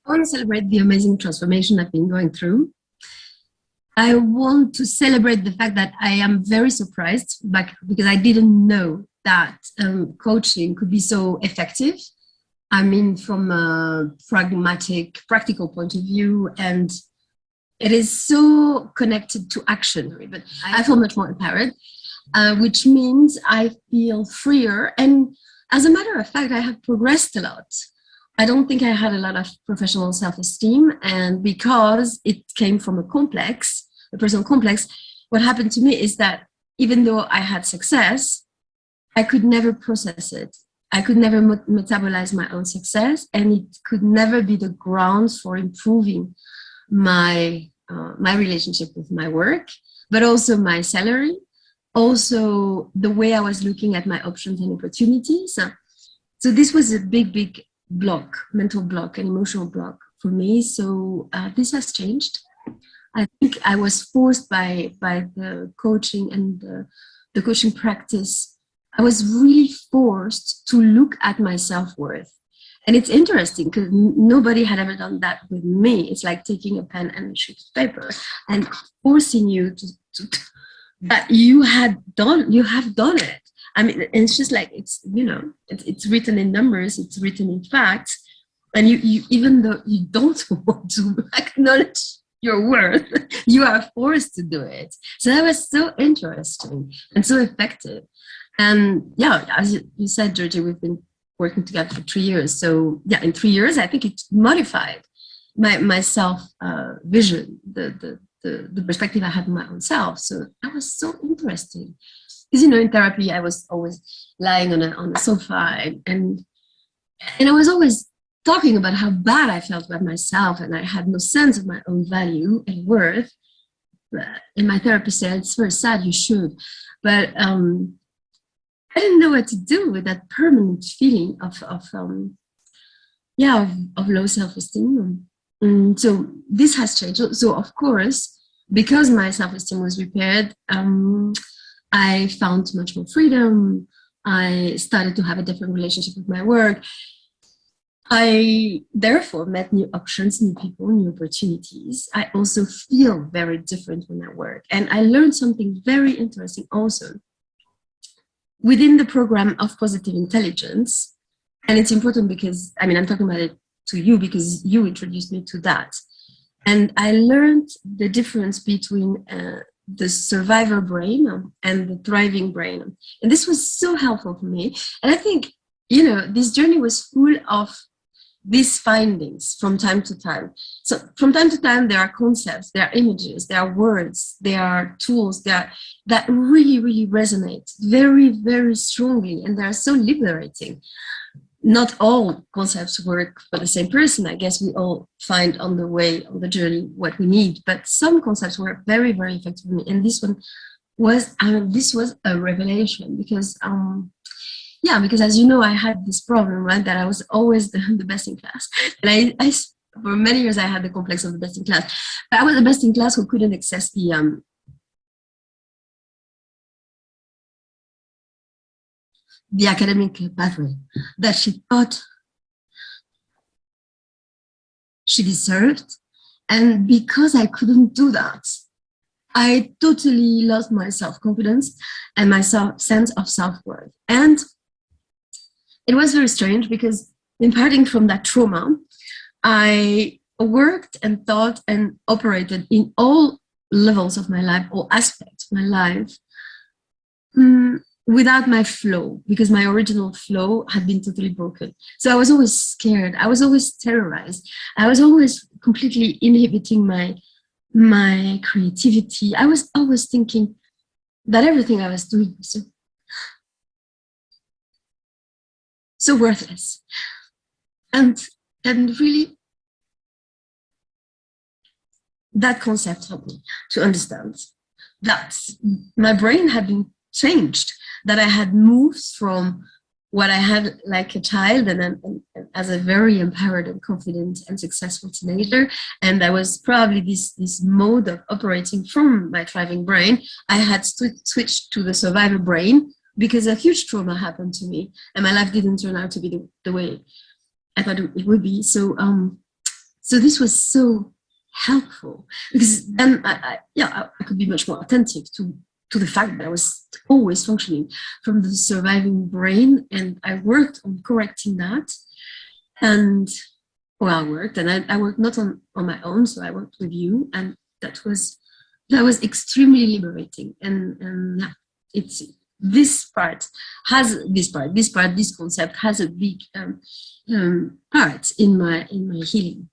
I want to celebrate the amazing transformation I've been going through. I want to celebrate the fact that I am very surprised because I didn't know that coaching could be so effective. I mean, from a pragmatic, practical point of view, and it is so connected to action. But I feel much more empowered, which means I feel freer. And as a matter of fact, I have progressed a lot. I don't think I had a lot of professional self-esteem, and because it came from a personal complex, what happened to me is that even though I had success, I could never process it. I could never metabolize my own success, and it could never be the grounds for improving my relationship with my work, but also my salary, also the way I was looking at my options and opportunities. So this was a big block, mental block, and emotional block for me. So this has changed. I think I was forced by the coaching and the coaching practice. I was really forced to look at my self-worth. And it's interesting because nobody had ever done that with me. It's like taking a pen and a sheet of paper and forcing you to that you have done it. I mean, it's just like, it's written in numbers, it's written in facts. And you even though you don't want to acknowledge your worth, you are forced to do it. So that was so interesting and so effective. And yeah, as you said, Georgie, we've been working together for 3 years. So yeah, in 3 years, I think it modified my self vision, the perspective I had of my own self. So that was so interesting. Because in therapy, I was always lying on a sofa and I was always talking about how bad I felt about myself, and I had no sense of my own value and worth. And my therapist said, "It's very sad, you should." But I didn't know what to do with that permanent feeling of low self-esteem. So this has changed. So of course, because my self-esteem was repaired, I found much more freedom. I started to have a different relationship with my work. I therefore met new options, new people, new opportunities. I also feel very different when I work. And I learned something very interesting also within the program of positive intelligence. And it's important because, I'm talking about it to you because you introduced me to that. And I learned the difference between the survivor brain and the thriving brain. And this was so helpful for me. And I think, this journey was full of these findings from time to time. So from time to time, there are concepts, there are images, there are words, there are tools that really, really resonate very, very strongly, and they are so liberating. Not all concepts work for the same person. I guess we all find on the journey what we need, but some concepts were very, very effective for me. And this one was, this was a revelation because, because as you know, I had this problem, right? That I was always the best in class. And I for many years, I had the complex of the best in class. But I was the best in class who couldn't access the academic pathway that she thought she deserved. And because I couldn't do that, I totally lost my self-confidence and my sense of self-worth. And it was very strange because imparting from that trauma, I worked and thought and operated in all levels of my life, all aspects of my life, without my flow, because my original flow had been totally broken. So I was always scared. I was always terrorized. I was always completely inhibiting my creativity. I was always thinking that everything I was doing was so worthless. And really, that concept helped me to understand that my brain had been changed, that I had moved from what I had like a child and as a very empowered and confident and successful teenager. And that was probably this mode of operating from my thriving brain. I had switched to the survivor brain because a huge trauma happened to me and my life didn't turn out to be the way I thought it would be. So So this was so helpful, because then I could be much more attentive to the fact that I was always functioning from the surviving brain, and I worked on correcting that. And I worked not on my own, so I worked with you, and that was extremely liberating. And yeah, it's this concept has a big part in my healing.